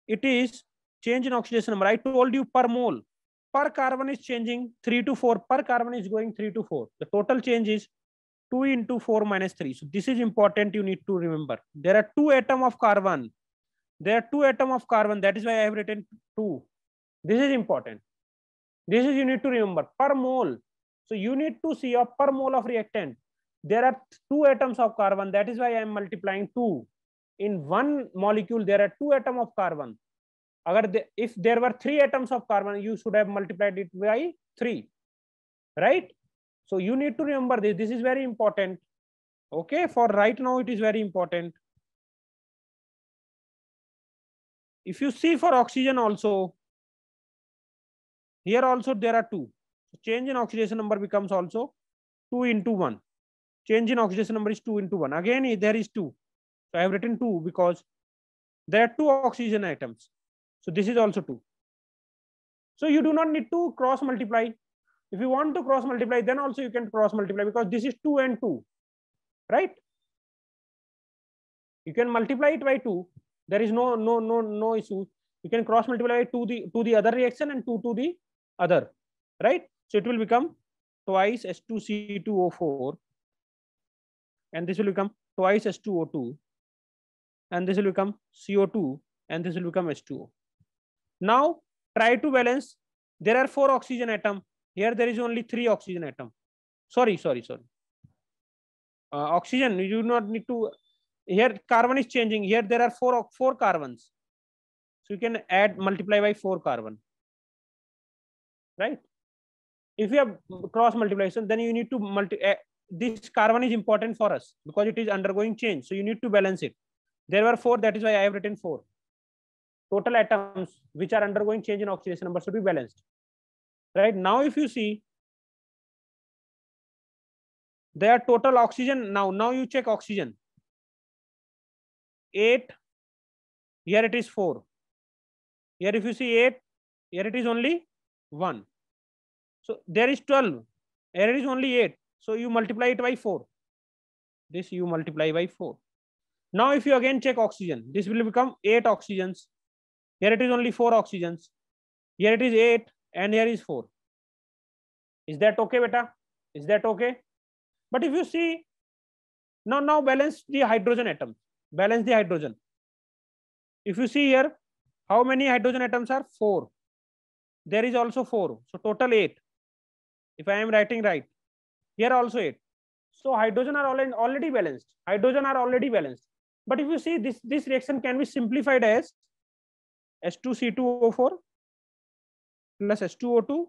it is change in oxidation number. I told you per mole. Per carbon is changing 3 to 4. Per carbon is going 3 to 4. The total change is 2 into 4 minus 3. So this is important. You need to remember. There are 2 atoms of carbon. There are 2 atoms of carbon. That is why I have written 2. This is important. This is you need to remember per mole. So you need to see a per mole of reactant. There are 2 atoms of carbon. That is why I am multiplying 2. In one molecule, there are 2 atoms of carbon. If there were 3 atoms of carbon, you should have multiplied it by 3, right? So you need to remember this. This is very important. Okay, for right now, it is very important. If you see for oxygen also, here also there are 2. So change in oxidation number becomes also 2 into 1. Change in oxidation number is 2 into 1. Again, there is 2. So I have written 2 because there are 2 oxygen atoms. So this is also 2. So you do not need to cross multiply. If you want to cross multiply, then also you can cross multiply because this is 2 and 2, right? You can multiply it by 2. There is no issue. You can cross multiply to the other reaction and 2 to the other, right? So it will become twice H2C2O4, and this will become twice H2O2, and this will become CO2, and this will become H2O. Now try to balance. There are 4 oxygen atom. Here there is only 3 oxygen atom. Sorry. Oxygen, you do not need to. Here carbon is changing. Here there are 4 carbons. So you can add, multiply by 4 carbon, right? If you have cross multiplication, then you need to this carbon is important for us because it is undergoing change. So you need to balance it. There were 4. That is why I have written 4. Total atoms which are undergoing change in oxidation number should be balanced. Right now, if you see, their total oxygen now you check oxygen. 8. Here it is 4. Here if you see 8, here it is only 1. So there is 12. Here it is only 8. So you multiply it by 4. This you multiply by 4. Now if you again check oxygen, this will become 8 oxygens. Here it is only 4 oxygens. Here it is 8 and here is 4. Is that okay, beta? Is that okay? But if you see, now balance the hydrogen atoms. Balance the hydrogen. If you see here, how many hydrogen atoms are? 4. There is also 4. So total 8. If I am writing right. Here also 8. So hydrogen are already balanced. Hydrogen are already balanced. But if you see, this reaction can be simplified as H2C2O4 plus H2O2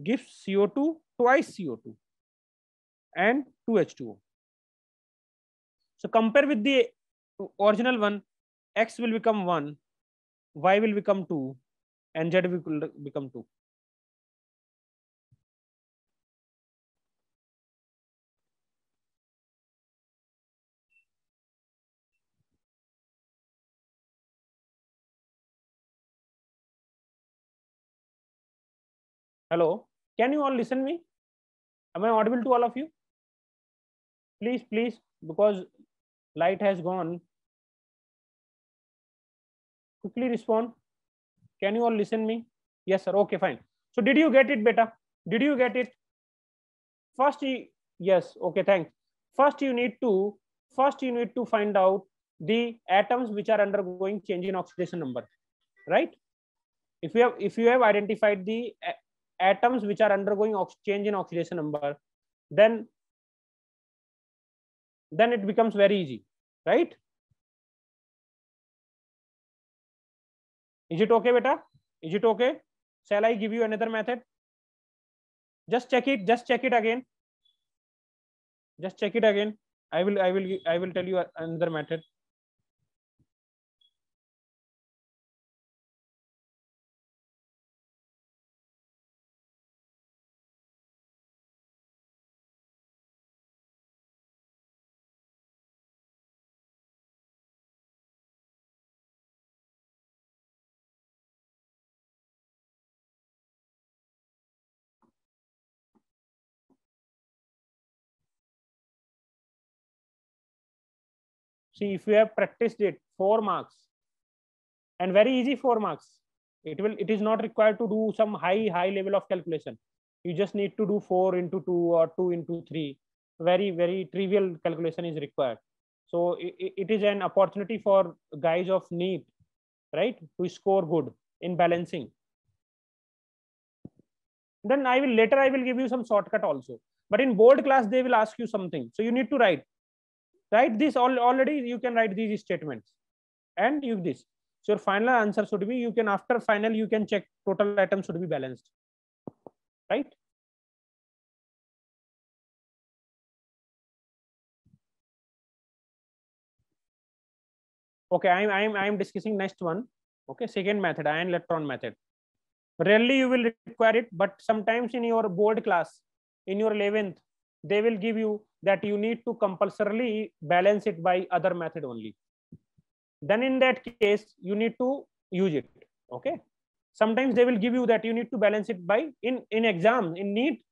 gives CO2 twice CO2 and 2H2O. So compare with the original one, X will become 1, Y will become 2, and Z will become 2. Hello, can you all listen me? Am I audible to all of you? Please, because light has gone. Quickly respond. Can you all listen me? Yes, sir. Okay, fine. So did you get it, beta? Did you get it? First, yes. Okay, thanks. First, you need to find out the atoms which are undergoing change in oxidation number, right? If you have identified the atoms which are undergoing change in oxidation number, then it becomes very easy, right? Is it okay, beta? Is it okay? Shall I give you another method? Just check it. Just check it again. Just check it again. I will tell you another method. See, if you have practiced it, 4 marks, and very easy 4 marks. It is not required to do some high level of calculation. You just need to do 4 into 2 or 2 into 3. Very trivial calculation is required. So it is an opportunity for guys of NEET, right, to score good in balancing. Then I will give you some shortcut also. But in board class, they will ask you something. So you need to write this already. You can write these statements and use this. So your final answer should be, you can, after final, you can check total atoms should be balanced, right? Okay, I'm discussing next one. Okay, second method, ion electron method. Rarely you will require it, but sometimes in your board class, in your 11th, they will give you that you need to compulsorily balance it by other method only. Then in that case, you need to use it. Okay. Sometimes they will give you that you need to balance it by, in exam, in NEET,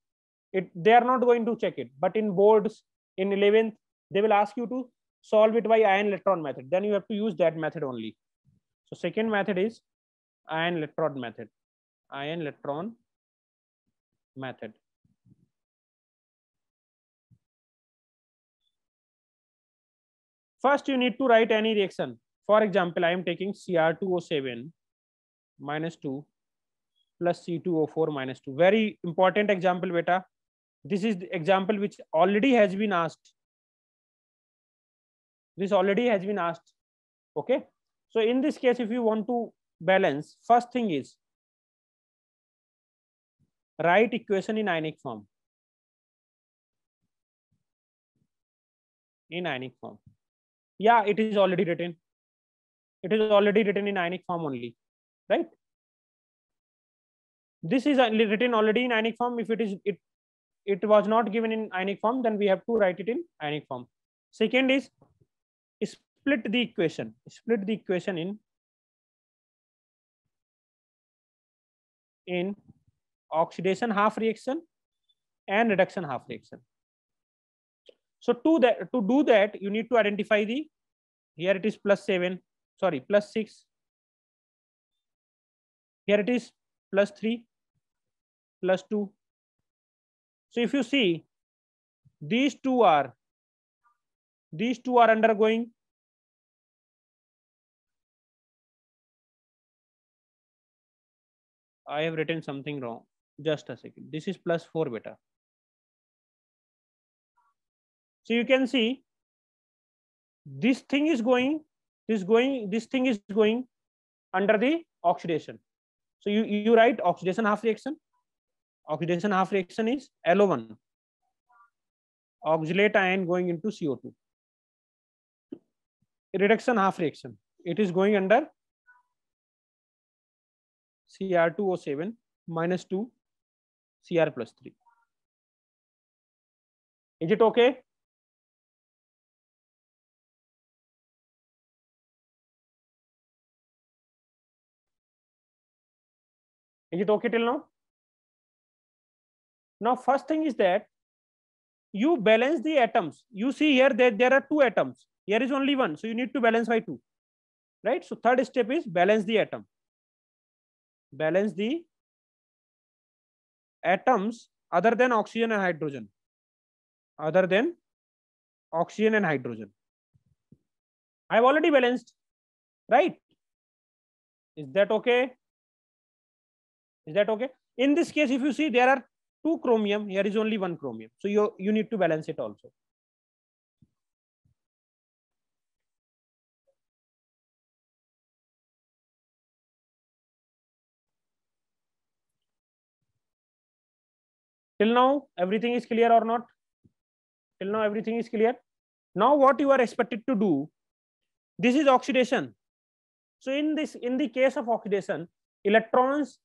they are not going to check it. But in boards, in 11th, they will ask you to solve it by ion electron method. Then you have to use that method only. So second method is ion electron method. Ion electron method. First, you need to write any reaction. For example, I am taking Cr2O7 minus 2 plus C2O4 minus 2. Very important example, beta. This is the example which already has been asked. This already has been asked. Okay. So in this case, if you want to balance, first thing is write equation in ionic form. In ionic form. Yeah, it is already written. It is already written in ionic form only, right? This is written already in ionic form. If it was not given in ionic form, then we have to write it in ionic form. Second is split the equation. Split the equation in oxidation half reaction and reduction half reaction. So to do that, you need to identify the, here it is +7, sorry, +6. Here it is +3, +2. So if you see, these two are undergoing. I have written something wrong. Just a second. This is +4 beta. So you can see this thing is going, this thing is going under the oxidation. So you write oxidation half reaction. Oxidation half reaction is LO1, oxalate ion going into CO2. Reduction half reaction, it is going under Cr2O7 -2 Cr+3. Is it okay? Is it okay till now? Now, first thing is that you balance the atoms. You see here that there are 2 atoms. Here is only 1. So you need to balance by 2. Right? So third step is balance the atom. Balance the atoms other than oxygen and hydrogen. Other than oxygen and hydrogen. I have already balanced. Right? Is that okay? Is that okay? In this case, if you see, there are 2 chromium. Here is only 1 chromium. So you need to balance it also. Till now, everything is clear or not? Till now, everything is clear. Now, what you are expected to do, this is oxidation. So in the case of oxidation, electrons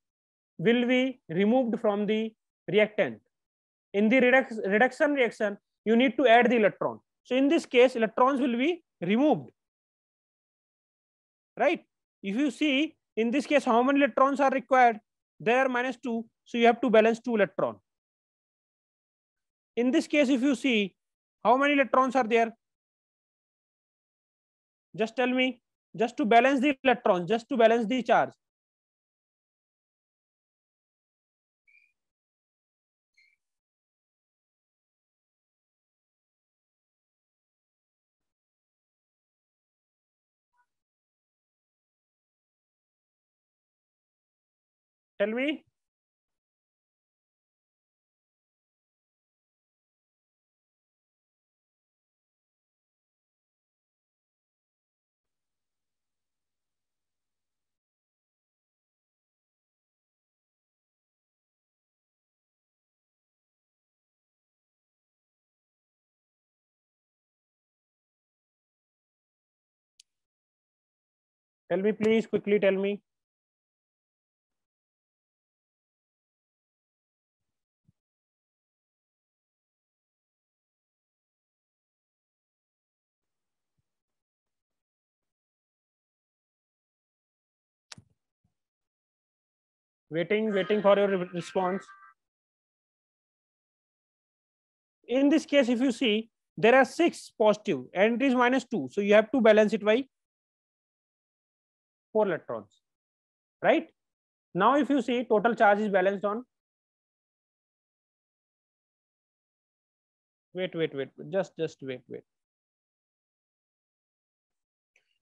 will be removed from the reactant. In the reduction reaction, you need to add the electron. So in this case, electrons will be removed. Right? If you see, in this case, how many electrons are required? There -2. So you have to balance 2 electrons. In this case, if you see, how many electrons are there? Just tell me, just to balance the electrons, just to balance the charge. Tell me. Tell me, please, quickly tell me. Waiting for your response. In this case, if you see, there are 6 positive and it is -2. So you have to balance it by 4 electrons. Right? Now, if you see, total charge is balanced on. Wait. Just wait.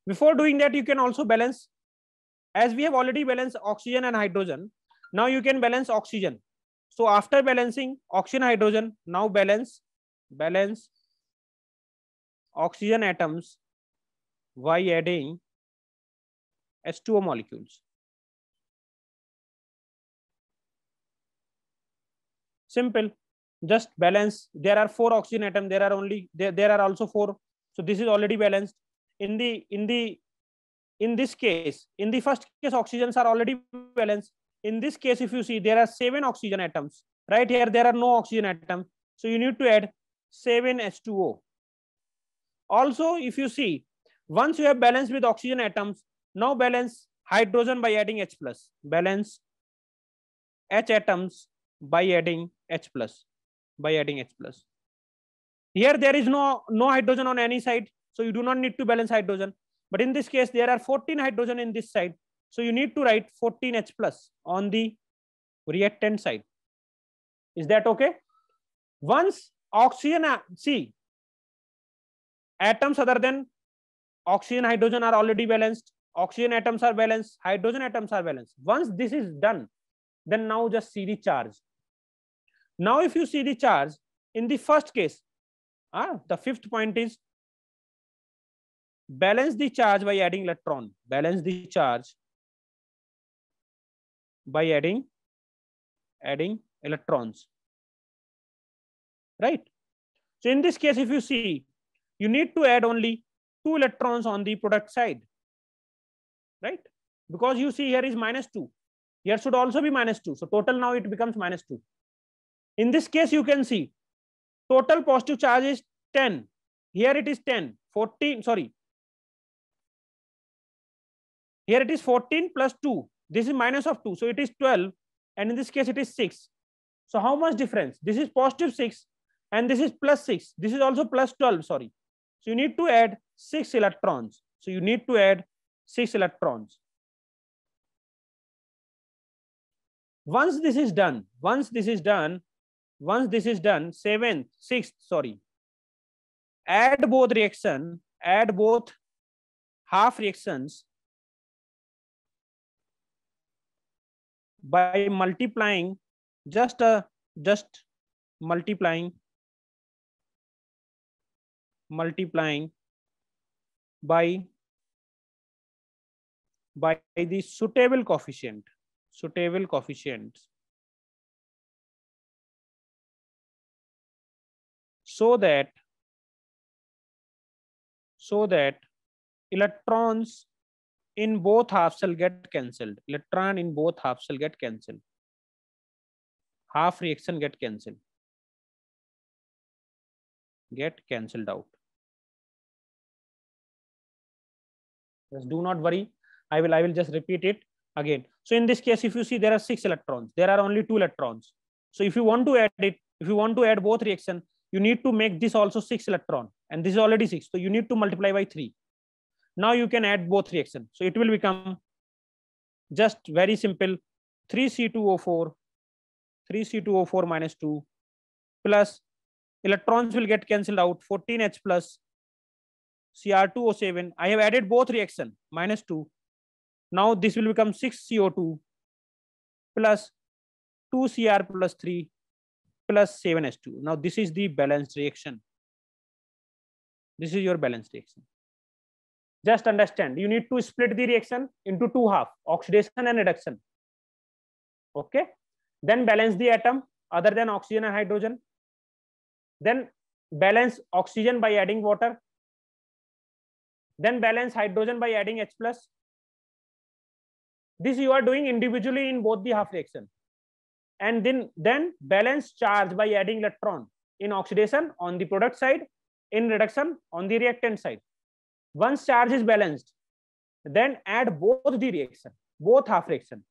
Before doing that, you can also balance. As we have already balanced oxygen and hydrogen, now you can balance oxygen. So after balancing oxygen, hydrogen, now balance oxygen atoms by adding H2O molecules. Simple. Just balance. There are 4 oxygen atoms. There are also 4. So this is already balanced. In this case, in the first case, oxygens are already balanced. In this case, if you see, there are 7 oxygen atoms. Right here, there are no oxygen atoms. So you need to add 7 H2O. Also, if you see, once you have balanced with oxygen atoms, now balance hydrogen by adding H+. Balance H atoms by adding H+. Here there is no hydrogen on any side, so you do not need to balance hydrogen. But in this case, there are 14 hydrogen in this side, so you need to write 14H plus on the reactant side. Is that okay? Once oxygen, see, atoms other than oxygen, hydrogen are already balanced. Oxygen atoms are balanced, hydrogen atoms are balanced. Once this is done, then now just see the charge. Now if you see the charge in the first case, the fifth point is balance the charge by adding electron. Balance the charge by adding electrons, right? So in this case, if you see, you need to add only 2 electrons on the product side, right? Because you see here is -2. Here should also be -2. So total now it becomes -2. In this case, you can see total positive charge is 10. Here it is 10, 14, sorry. Here it is 14 plus 2. This is minus of 2. So it is 12. And in this case, it is 6. So how much difference? This is positive 6 and this is plus 6. This is also plus 12, sorry. So you need to add 6 electrons. So you need to add 6 electrons. Once this is done, seventh, sixth, sorry. Add both half reactions by multiplying, just multiplying by the suitable coefficient, so that electrons in both halves shall get cancelled. Electron in both halves shall get cancelled. Half reaction get cancelled out. Just do not worry. I will just repeat it again. So in this case, if you see, there are 6 electrons. There are only 2 electrons. So if you want to add it, if you want to add both reaction, you need to make this also 6 electron, and this is already 6. So you need to multiply by 3. Now you can add both reaction. So it will become just very simple: 3C2O4 minus 2 plus electrons will get cancelled out, 14H plus Cr2O7. I have added both reaction, minus 2. Now this will become 6CO2 plus 2Cr plus 3 plus 7H2. Now this is the balanced reaction. This is your balanced reaction. Just understand, you need to split the reaction into 2 halves, oxidation and reduction. Okay. Then balance the atom other than oxygen and hydrogen. Then balance oxygen by adding water. Then balance hydrogen by adding H plus. This you are doing individually in both the half reaction. And then balance charge by adding electron in oxidation on the product side, in reduction on the reactant side. Once charge is balanced, then add both the reaction, both half reaction.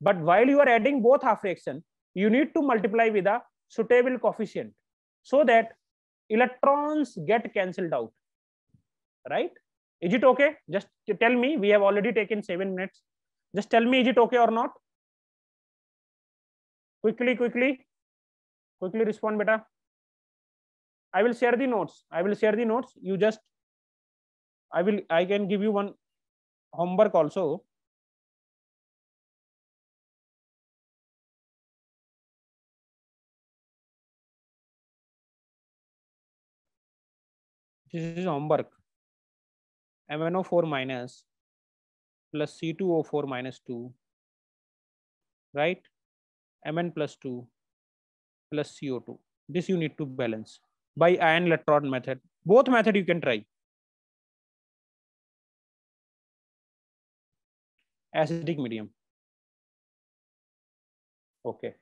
But while you are adding both half reaction, you need to multiply with a suitable coefficient so that electrons get cancelled out, right? Is it okay? Just tell me. We have already taken 7 minutes. Just tell me, is it okay or not? Quickly respond, beta. I will share the notes. You just, I can give you one homework also. This is homework. MnO4 minus plus C2O4 minus 2, right? Mn plus 2 plus CO2. This you need to balance by ion electrode method. Both method you can try. Acidic medium. Okay,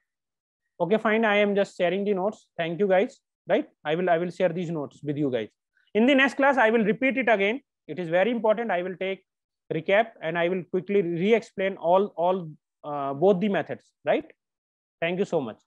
fine. I am just sharing the notes. Thank you guys. Right, I will share these notes with you guys. In the next class, I will repeat it again. It is very important. I will take recap and I will quickly re-explain all both the methods. Right. Thank you so much.